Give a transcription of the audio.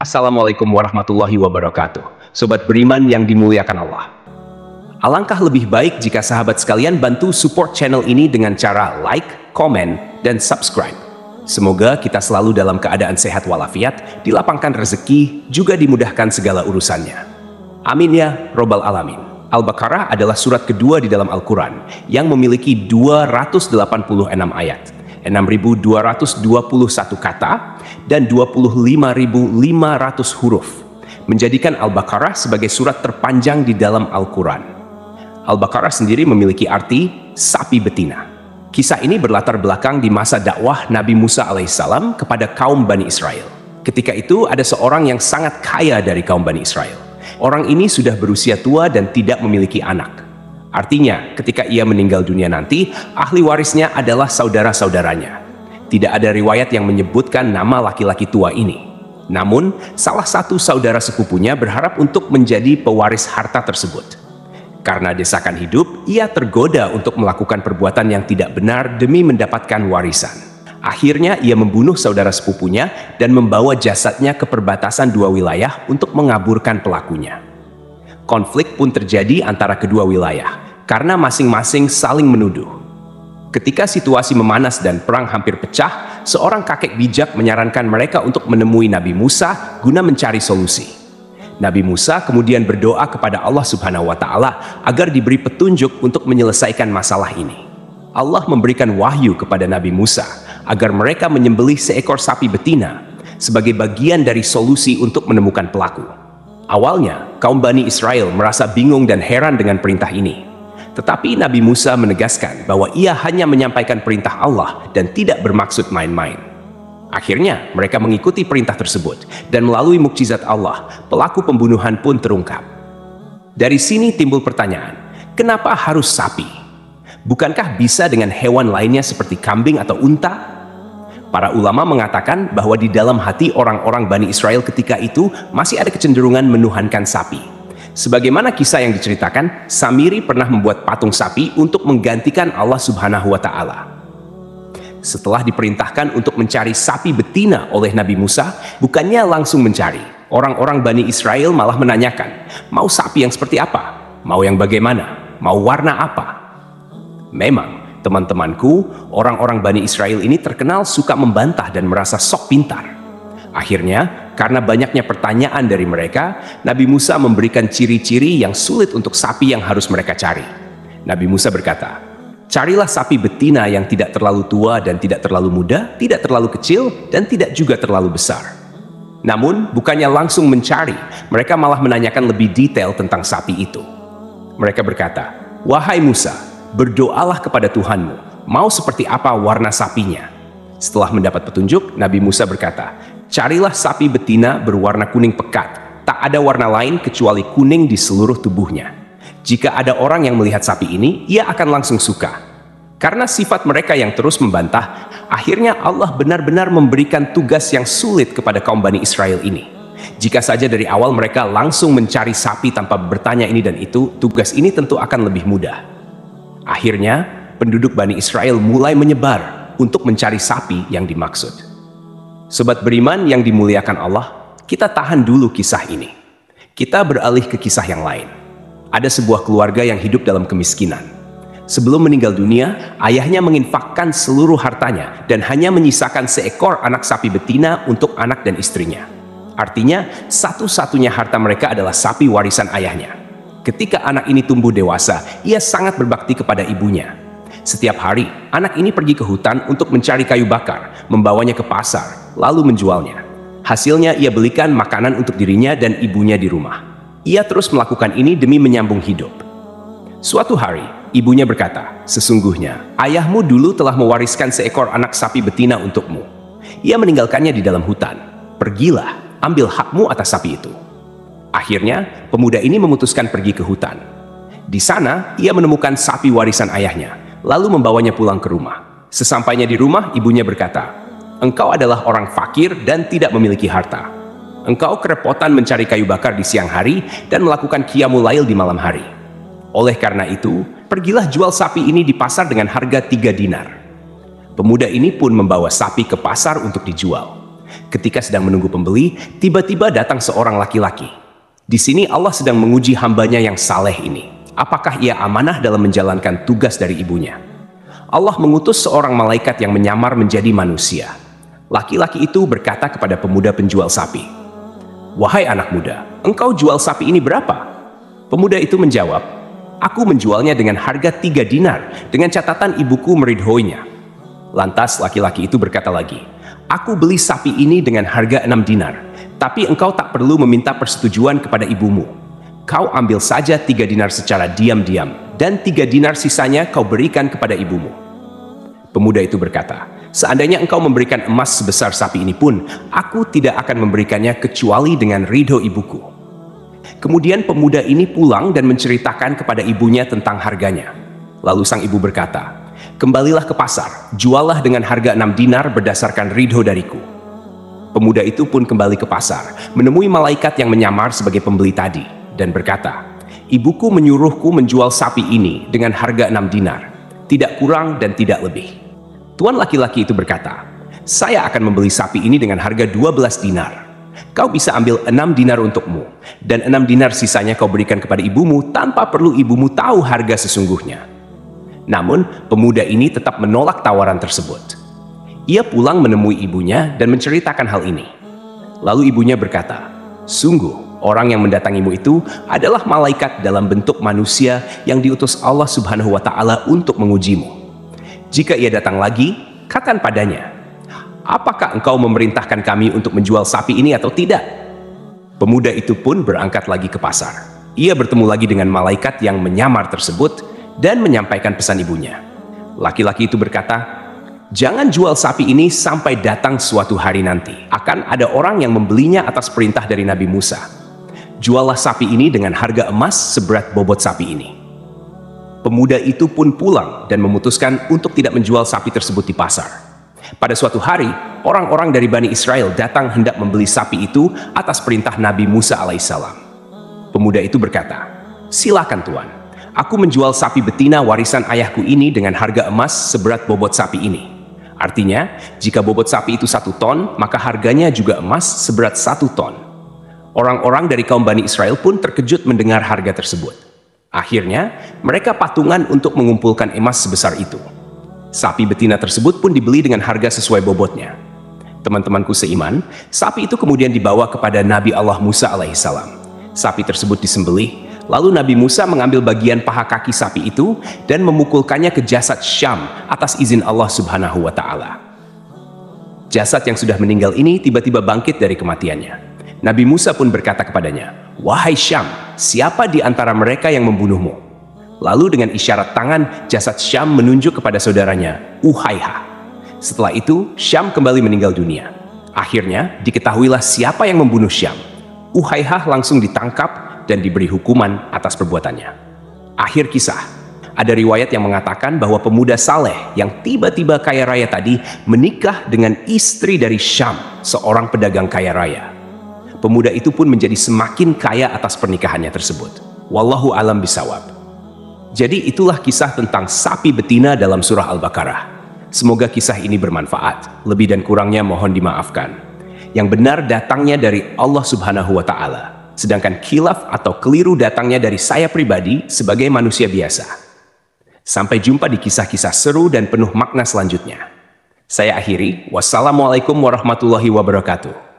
Assalamualaikum warahmatullahi wabarakatuh. Sobat beriman yang dimuliakan Allah. Alangkah lebih baik jika sahabat sekalian bantu support channel ini dengan cara like, komen, dan subscribe. Semoga kita selalu dalam keadaan sehat walafiat, dilapangkan rezeki, juga dimudahkan segala urusannya. Amin ya robbal alamin. Al-Baqarah adalah surat kedua di dalam Al-Quran yang memiliki 286 ayat, 6.221 kata, dan 25.500 huruf, menjadikan Al-Baqarah sebagai surat terpanjang di dalam Al-Quran. Al-Baqarah sendiri memiliki arti sapi betina. Kisah ini berlatar belakang di masa dakwah Nabi Musa alaihissalam kepada kaum Bani Israel. Ketika itu ada seorang yang sangat kaya dari kaum Bani Israel. Orang ini sudah berusia tua dan tidak memiliki anak. Artinya, ketika ia meninggal dunia nanti, ahli warisnya adalah saudara-saudaranya. Tidak ada riwayat yang menyebutkan nama laki-laki tua ini. Namun, salah satu saudara sepupunya berharap untuk menjadi pewaris harta tersebut. Karena desakan hidup, ia tergoda untuk melakukan perbuatan yang tidak benar demi mendapatkan warisan. Akhirnya, ia membunuh saudara sepupunya dan membawa jasadnya ke perbatasan dua wilayah untuk mengaburkan pelakunya. Konflik pun terjadi antara kedua wilayah, karena masing-masing saling menuduh. Ketika situasi memanas dan perang hampir pecah, seorang kakek bijak menyarankan mereka untuk menemui Nabi Musa guna mencari solusi. Nabi Musa kemudian berdoa kepada Allah Subhanahu wa Ta'ala agar diberi petunjuk untuk menyelesaikan masalah ini. Allah memberikan wahyu kepada Nabi Musa agar mereka menyembelih seekor sapi betina sebagai bagian dari solusi untuk menemukan pelaku. Awalnya, kaum Bani Israel merasa bingung dan heran dengan perintah ini. Tetapi Nabi Musa menegaskan bahwa ia hanya menyampaikan perintah Allah dan tidak bermaksud main-main. Akhirnya, mereka mengikuti perintah tersebut, dan melalui mukjizat Allah, pelaku pembunuhan pun terungkap. Dari sini timbul pertanyaan, kenapa harus sapi? Bukankah bisa dengan hewan lainnya seperti kambing atau unta? Para ulama mengatakan bahwa di dalam hati orang-orang Bani Israel ketika itu masih ada kecenderungan menuhankan sapi. Sebagaimana kisah yang diceritakan, Samiri pernah membuat patung sapi untuk menggantikan Allah Subhanahu wa Ta'ala. Setelah diperintahkan untuk mencari sapi betina oleh Nabi Musa, bukannya langsung mencari. Orang-orang Bani Israel malah menanyakan, mau sapi yang seperti apa? Mau yang bagaimana? Mau warna apa? Memang, teman-temanku, orang-orang Bani Israel ini terkenal suka membantah dan merasa sok pintar. Akhirnya, karena banyaknya pertanyaan dari mereka, Nabi Musa memberikan ciri-ciri yang sulit untuk sapi yang harus mereka cari. Nabi Musa berkata, carilah sapi betina yang tidak terlalu tua dan tidak terlalu muda, tidak terlalu kecil, dan tidak juga terlalu besar. Namun, bukannya langsung mencari, mereka malah menanyakan lebih detail tentang sapi itu. Mereka berkata, wahai Musa, berdoalah kepada Tuhanmu, mau seperti apa warna sapinya? Setelah mendapat petunjuk, Nabi Musa berkata, carilah sapi betina berwarna kuning pekat, tak ada warna lain kecuali kuning di seluruh tubuhnya. Jika ada orang yang melihat sapi ini, ia akan langsung suka. Karena sifat mereka yang terus membantah, akhirnya Allah benar-benar memberikan tugas yang sulit kepada kaum Bani Israel ini. Jika saja dari awal mereka langsung mencari sapi tanpa bertanya ini dan itu, tugas ini tentu akan lebih mudah. Akhirnya, penduduk Bani Israel mulai menyebar untuk mencari sapi yang dimaksud. Sobat beriman yang dimuliakan Allah, kita tahan dulu kisah ini. Kita beralih ke kisah yang lain. Ada sebuah keluarga yang hidup dalam kemiskinan. Sebelum meninggal dunia, ayahnya menginfakkan seluruh hartanya dan hanya menyisakan seekor anak sapi betina untuk anak dan istrinya. Artinya, satu-satunya harta mereka adalah sapi warisan ayahnya. Ketika anak ini tumbuh dewasa, ia sangat berbakti kepada ibunya. Setiap hari, anak ini pergi ke hutan untuk mencari kayu bakar, membawanya ke pasar, lalu menjualnya. Hasilnya ia belikan makanan untuk dirinya dan ibunya di rumah. Ia terus melakukan ini demi menyambung hidup. Suatu hari, ibunya berkata, sesungguhnya ayahmu dulu telah mewariskan seekor anak sapi betina untukmu. Ia meninggalkannya di dalam hutan. Pergilah, ambil hakmu atas sapi itu. Akhirnya, pemuda ini memutuskan pergi ke hutan. Di sana, ia menemukan sapi warisan ayahnya, lalu membawanya pulang ke rumah. Sesampainya di rumah, ibunya berkata, engkau adalah orang fakir dan tidak memiliki harta. Engkau kerepotan mencari kayu bakar di siang hari dan melakukan qiyamul lail di malam hari. Oleh karena itu, pergilah jual sapi ini di pasar dengan harga 3 dinar. Pemuda ini pun membawa sapi ke pasar untuk dijual. Ketika sedang menunggu pembeli, tiba-tiba datang seorang laki-laki. Di sini Allah sedang menguji hambanya yang saleh ini. Apakah ia amanah dalam menjalankan tugas dari ibunya? Allah mengutus seorang malaikat yang menyamar menjadi manusia. Laki-laki itu berkata kepada pemuda penjual sapi, "Wahai anak muda, engkau jual sapi ini berapa?" Pemuda itu menjawab, "Aku menjualnya dengan harga 3 dinar, dengan catatan ibuku meridhoinya." Lantas laki-laki itu berkata lagi, "Aku beli sapi ini dengan harga 6 dinar, tapi engkau tak perlu meminta persetujuan kepada ibumu. Kau ambil saja 3 dinar secara diam-diam, dan 3 dinar sisanya kau berikan kepada ibumu." Pemuda itu berkata, "Seandainya engkau memberikan emas sebesar sapi ini pun, aku tidak akan memberikannya kecuali dengan ridho ibuku." Kemudian pemuda ini pulang dan menceritakan kepada ibunya tentang harganya. Lalu sang ibu berkata, "Kembalilah ke pasar, jualah dengan harga 6 dinar berdasarkan ridho dariku." Pemuda itu pun kembali ke pasar, menemui malaikat yang menyamar sebagai pembeli tadi, dan berkata, "Ibuku menyuruhku menjual sapi ini dengan harga 6 dinar, tidak kurang dan tidak lebih." Tuan laki-laki itu berkata, "Saya akan membeli sapi ini dengan harga 12 dinar. Kau bisa ambil 6 dinar untukmu, dan 6 dinar sisanya kau berikan kepada ibumu tanpa perlu ibumu tahu harga sesungguhnya." Namun, pemuda ini tetap menolak tawaran tersebut. Ia pulang menemui ibunya dan menceritakan hal ini. Lalu ibunya berkata, "Sungguh, orang yang mendatangimu itu adalah malaikat dalam bentuk manusia yang diutus Allah Subhanahu wa Ta'ala untuk mengujimu. Jika ia datang lagi, katakan padanya, 'Apakah engkau memerintahkan kami untuk menjual sapi ini atau tidak?'" Pemuda itu pun berangkat lagi ke pasar. Ia bertemu lagi dengan malaikat yang menyamar tersebut dan menyampaikan pesan ibunya. Laki-laki itu berkata, "Jangan jual sapi ini sampai datang suatu hari nanti. Akan ada orang yang membelinya atas perintah dari Nabi Musa. Juallah sapi ini dengan harga emas seberat bobot sapi ini." Pemuda itu pun pulang dan memutuskan untuk tidak menjual sapi tersebut di pasar. Pada suatu hari, orang-orang dari Bani Israel datang hendak membeli sapi itu atas perintah Nabi Musa alaihissalam. Pemuda itu berkata, "Silakan Tuan, aku menjual sapi betina warisan ayahku ini dengan harga emas seberat bobot sapi ini." Artinya, jika bobot sapi itu 1 ton, maka harganya juga emas seberat 1 ton. Orang-orang dari kaum Bani Israel pun terkejut mendengar harga tersebut. Akhirnya, mereka patungan untuk mengumpulkan emas sebesar itu. Sapi betina tersebut pun dibeli dengan harga sesuai bobotnya. Teman-temanku seiman, sapi itu kemudian dibawa kepada Nabi Allah Musa alaihissalam. Sapi tersebut disembelih, lalu Nabi Musa mengambil bagian paha kaki sapi itu dan memukulkannya ke jasad Syam atas izin Allah Subhanahu wa Ta'ala. Jasad yang sudah meninggal ini tiba-tiba bangkit dari kematiannya. Nabi Musa pun berkata kepadanya, "Wahai Syam, siapa di antara mereka yang membunuhmu?" Lalu dengan isyarat tangan, jasad Syam menunjuk kepada saudaranya, Uhaiha. Setelah itu, Syam kembali meninggal dunia. Akhirnya, diketahuilah siapa yang membunuh Syam. Uhaiha langsung ditangkap dan diberi hukuman atas perbuatannya. Akhir kisah, ada riwayat yang mengatakan bahwa pemuda saleh yang tiba-tiba kaya raya tadi menikah dengan istri dari Syam, seorang pedagang kaya raya. Pemuda itu pun menjadi semakin kaya atas pernikahannya tersebut. Wallahu alam bisawab. Jadi itulah kisah tentang sapi betina dalam surah Al-Baqarah. Semoga kisah ini bermanfaat. Lebih dan kurangnya mohon dimaafkan. Yang benar datangnya dari Allah Subhanahu wa Ta'ala. Sedangkan khilaf atau keliru datangnya dari saya pribadi sebagai manusia biasa. Sampai jumpa di kisah-kisah seru dan penuh makna selanjutnya. Saya akhiri. Wassalamualaikum warahmatullahi wabarakatuh.